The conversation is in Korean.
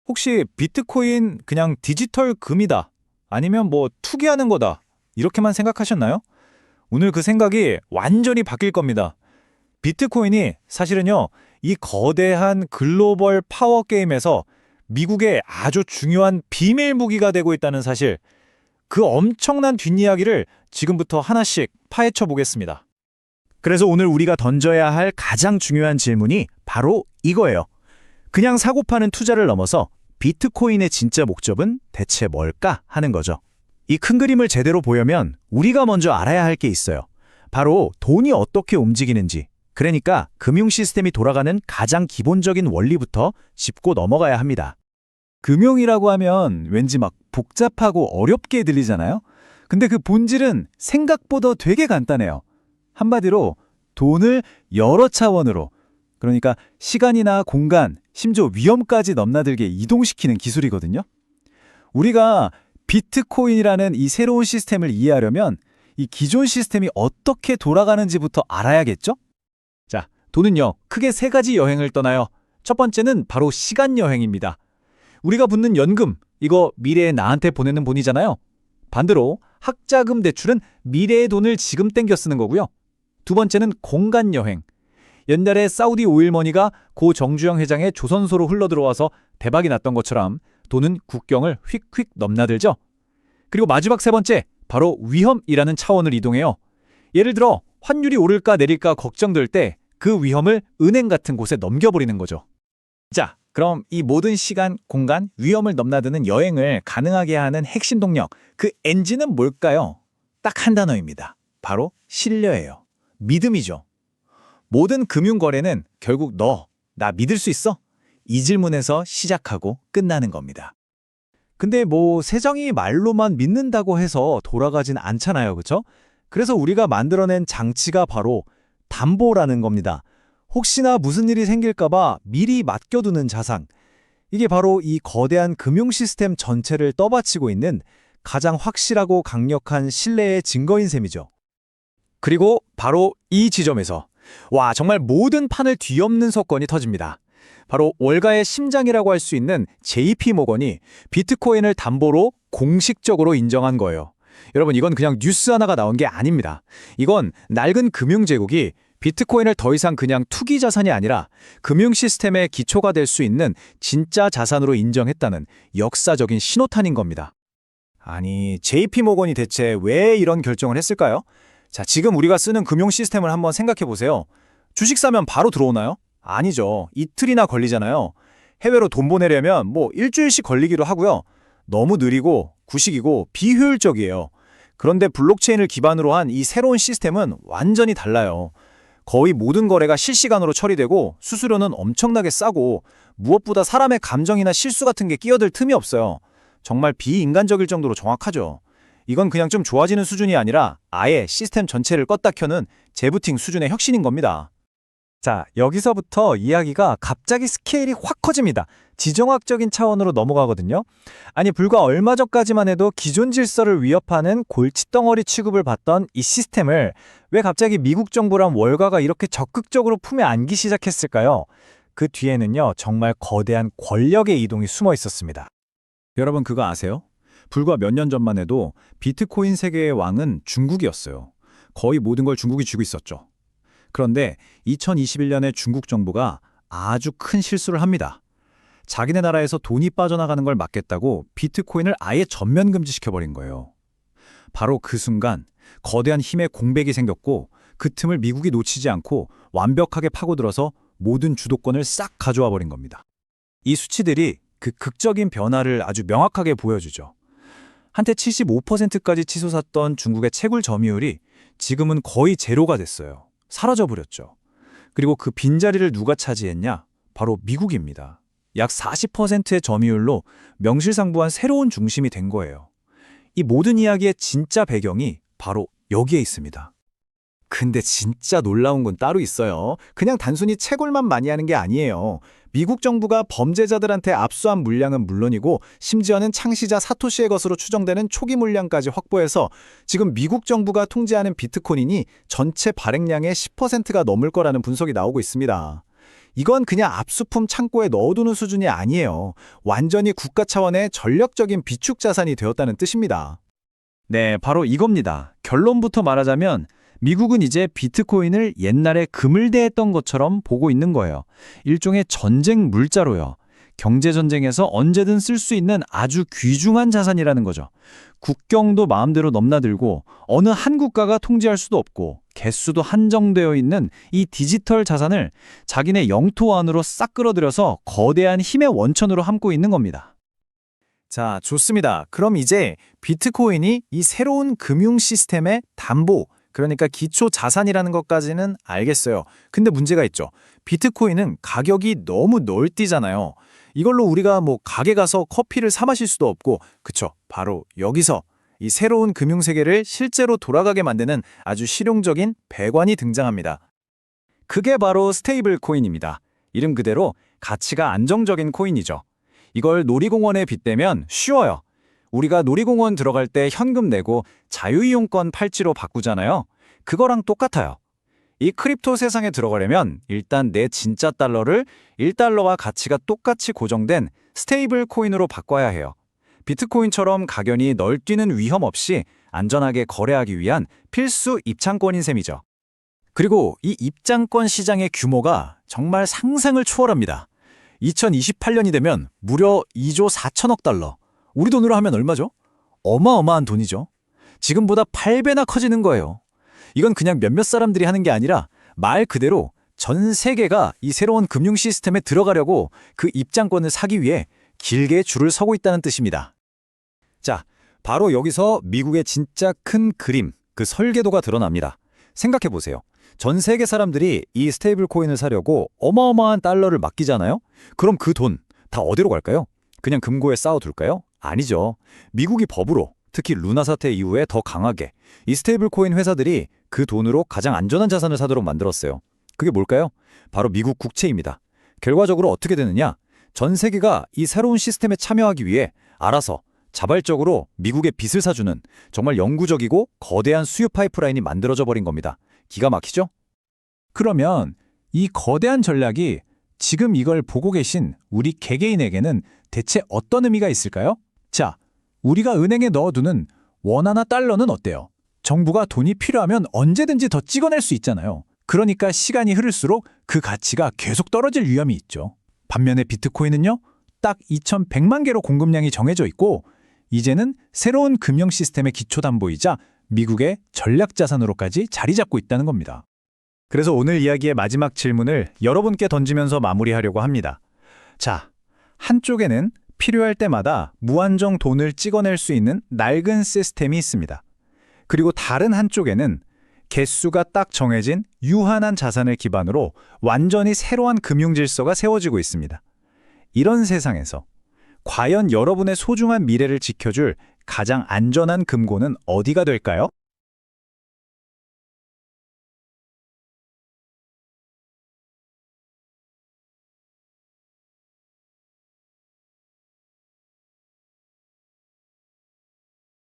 혹시 비트코인 그냥 디지털 금이다. 아니면 뭐 투기하는 거다. 이렇게만 생각하셨나요? 오늘 그 생각이 완전히 바뀔 겁니다. 비트코인이 사실은요, 이 거대한 글로벌 파워 게임에서 미국의 아주 중요한 비밀 무기가 되고 있다는 사실, 그 엄청난 뒷이야기를 지금부터 하나씩 파헤쳐 보겠습니다. 그래서 오늘 우리가 던져야 할 가장 중요한 질문이 바로 이거예요. 그냥 사고 파는 투자를 넘어서 비트코인의 진짜 목적은 대체 뭘까 하는 거죠. 이 큰 그림을 제대로 보려면 우리가 먼저 알아야 할 게 있어요. 바로 돈이 어떻게 움직이는지, 그러니까 금융 시스템이 돌아가는 가장 기본적인 원리부터 짚고 넘어가야 합니다. 금융이라고 하면 왠지 막 복잡하고 어렵게 들리잖아요? 근데 그 본질은 생각보다 되게 간단해요. 한마디로 돈을 여러 차원으로, 그러니까 시간이나 공간, 심지어 위험까지 넘나들게 이동시키는 기술이거든요. 우리가 비트코인이라는 이 새로운 시스템을 이해하려면 이 기존 시스템이 어떻게 돌아가는지부터 알아야겠죠? 자, 돈은요, 크게 세 가지 여행을 떠나요. 첫 번째는 바로 시간 여행입니다. 우리가 붓는 연금, 이거 미래에 나한테 보내는 돈이잖아요. 반대로 학자금 대출은 미래의 돈을 지금 땡겨 쓰는 거고요. 두 번째는 공간 여행. 옛날에 사우디 오일머니가 고 정주영 회장의 조선소로 흘러들어와서 대박이 났던 것처럼 돈은 국경을 휙휙 넘나들죠. 그리고 마지막 세 번째, 바로 위험이라는 차원을 이동해요. 예를 들어 환율이 오를까 내릴까 걱정될 때 그 위험을 은행 같은 곳에 넘겨버리는 거죠. 자, 그럼 이 모든 시간, 공간, 위험을 넘나드는 여행을 가능하게 하는 핵심 동력, 그 엔진은 뭘까요? 딱 한 단어입니다. 바로 신뢰예요. 믿음이죠. 모든 금융 거래는 결국 너, 나 믿을 수 있어? 이 질문에서 시작하고 끝나는 겁니다. 근데 뭐 세상이 말로만 믿는다고 해서 돌아가진 않잖아요, 그렇죠? 그래서 우리가 만들어낸 장치가 바로 담보라는 겁니다. 혹시나 무슨 일이 생길까 봐 미리 맡겨두는 자산. 이게 바로 이 거대한 금융 시스템 전체를 떠받치고 있는 가장 확실하고 강력한 신뢰의 증거인 셈이죠. 그리고 바로 이 지점에서 정말 모든 판을 뒤엎는 사건이 터집니다. 바로 월가의 심장이라고 할 수 있는 JP모건이 비트코인을 담보로 공식적으로 인정한 거예요. 여러분, 이건 그냥 뉴스 하나가 나온 게 아닙니다. 이건 낡은 금융제국이 비트코인을 더 이상 그냥 투기 자산이 아니라 금융 시스템의 기초가 될 수 있는 진짜 자산으로 인정했다는 역사적인 신호탄인 겁니다. 아니, JP모건이 대체 왜 이런 결정을 했을까요? 자, 지금 우리가 쓰는 금융 시스템을 한번 생각해 보세요. 주식 사면 바로 들어오나요? 아니죠. 이틀이나 걸리잖아요. 해외로 돈 보내려면 뭐 일주일씩 걸리기도 하고요. 너무 느리고 구식이고 비효율적이에요. 그런데 블록체인을 기반으로 한 이 새로운 시스템은 완전히 달라요. 거의 모든 거래가 실시간으로 처리되고 수수료는 엄청나게 싸고 무엇보다 사람의 감정이나 실수 같은 게 끼어들 틈이 없어요. 정말 비인간적일 정도로 정확하죠. 이건 그냥 좀 좋아지는 수준이 아니라 아예 시스템 전체를 껐다 켜는 재부팅 수준의 혁신인 겁니다. 자, 여기서부터 이야기가 갑자기 스케일이 확 커집니다. 지정학적인 차원으로 넘어가거든요. 아니, 불과 얼마 전까지만 해도 기존 질서를 위협하는 골칫덩어리 취급을 받던 이 시스템을 왜 갑자기 미국 정부랑 월가가 이렇게 적극적으로 품에 안기 시작했을까요? 그 뒤에는요, 정말 거대한 권력의 이동이 숨어 있었습니다. 여러분, 그거 아세요? 불과 몇 년 전만 해도 비트코인 세계의 왕은 중국이었어요. 거의 모든 걸 중국이 쥐고 있었죠. 그런데 2021년에 중국 정부가 아주 큰 실수를 합니다. 자기네 나라에서 돈이 빠져나가는 걸 막겠다고 비트코인을 아예 전면 금지시켜버린 거예요. 바로 그 순간 거대한 힘의 공백이 생겼고 그 틈을 미국이 놓치지 않고 완벽하게 파고들어서 모든 주도권을 싹 가져와 버린 겁니다. 이 수치들이 그 극적인 변화를 아주 명확하게 보여주죠. 한때 75%까지 치솟았던 중국의 채굴 점유율이 지금은 거의 제로가 됐어요. 사라져버렸죠. 그리고 그 빈자리를 누가 차지했냐? 바로 미국입니다. 약 40%의 점유율로 명실상부한 새로운 중심이 된 거예요. 이 모든 이야기의 진짜 배경이 바로 여기에 있습니다. 근데 진짜 놀라운 건 따로 있어요. 그냥 단순히 채굴만 많이 하는 게 아니에요. 미국 정부가 범죄자들한테 압수한 물량은 물론이고 심지어는 창시자 사토시의 것으로 추정되는 초기 물량까지 확보해서 지금 미국 정부가 통제하는 비트코인이 전체 발행량의 10%가 넘을 거라는 분석이 나오고 있습니다. 이건 그냥 압수품 창고에 넣어두는 수준이 아니에요. 완전히 국가 차원의 전략적인 비축 자산이 되었다는 뜻입니다. 네, 바로 이겁니다. 결론부터 말하자면 미국은 이제 비트코인을 옛날에 금을 대했던 것처럼 보고 있는 거예요. 일종의 전쟁 물자로요. 경제전쟁에서 언제든 쓸 수 있는 아주 귀중한 자산이라는 거죠. 국경도 마음대로 넘나들고 어느 한 국가가 통제할 수도 없고 개수도 한정되어 있는 이 디지털 자산을 자기네 영토 안으로 싹 끌어들여서 거대한 힘의 원천으로 삼고 있는 겁니다. 자, 좋습니다. 그럼 이제 비트코인이 이 새로운 금융 시스템의 담보, 그러니까 기초 자산이라는 것까지는 알겠어요. 근데 문제가 있죠. 비트코인은 가격이 너무 널뛰잖아요. 이걸로 우리가 뭐 가게 가서 커피를 사 마실 수도 없고, 그쵸? 바로 여기서 이 새로운 금융세계를 실제로 돌아가게 만드는 아주 실용적인 배관이 등장합니다. 그게 바로 스테이블 코인입니다. 이름 그대로 가치가 안정적인 코인이죠. 이걸 놀이공원에 빗대면 쉬워요. 우리가 놀이공원 들어갈 때 현금 내고 자유이용권 팔찌로 바꾸잖아요. 그거랑 똑같아요. 이 크립토 세상에 들어가려면 일단 내 진짜 달러를 1달러와 가치가 똑같이 고정된 스테이블 코인으로 바꿔야 해요. 비트코인처럼 각연히 널뛰는 위험 없이 안전하게 거래하기 위한 필수 입장권인 셈이죠. 그리고 이 입장권 시장의 규모가 정말 상상을 초월합니다. 2028년이 되면 무려 2조 4천억 달러. 우리 돈으로 하면 얼마죠? 어마어마한 돈이죠. 지금보다 8배나 커지는 거예요. 이건 그냥 몇몇 사람들이 하는 게 아니라 말 그대로 전 세계가 이 새로운 금융 시스템에 들어가려고 그 입장권을 사기 위해 길게 줄을 서고 있다는 뜻입니다. 자, 바로 여기서 미국의 진짜 큰 그림, 그 설계도가 드러납니다. 생각해 보세요. 전 세계 사람들이 이 스테이블 코인을 사려고 어마어마한 달러를 맡기잖아요? 그럼 그 돈 다 어디로 갈까요? 그냥 금고에 쌓아둘까요? 아니죠. 미국이 법으로, 특히 루나 사태 이후에 더 강하게 이 스테이블 코인 회사들이 그 돈으로 가장 안전한 자산을 사도록 만들었어요. 그게 뭘까요? 바로 미국 국채입니다. 결과적으로 어떻게 되느냐? 전 세계가 이 새로운 시스템에 참여하기 위해 알아서 자발적으로 미국의 빚을 사주는 정말 영구적이고 거대한 수요 파이프라인이 만들어져 버린 겁니다. 기가 막히죠? 그러면 이 거대한 전략이 지금 이걸 보고 계신 우리 개개인에게는 대체 어떤 의미가 있을까요? 자, 우리가 은행에 넣어두는 원화나 달러는 어때요? 정부가 돈이 필요하면 언제든지 더 찍어낼 수 있잖아요. 그러니까 시간이 흐를수록 그 가치가 계속 떨어질 위험이 있죠. 반면에 비트코인은요, 딱 2,100만 개로 공급량이 정해져 있고 이제는 새로운 금융 시스템의 기초담보이자 미국의 전략자산으로까지 자리 잡고 있다는 겁니다. 그래서 오늘 이야기의 마지막 질문을 여러분께 던지면서 마무리하려고 합니다. 자, 한쪽에는 필요할 때마다 무한정 돈을 찍어낼 수 있는 낡은 시스템이 있습니다. 그리고 다른 한쪽에는 개수가 딱 정해진 유한한 자산을 기반으로 완전히 새로운 금융 질서가 세워지고 있습니다. 이런 세상에서 과연 여러분의 소중한 미래를 지켜줄 가장 안전한 금고는 어디가 될까요?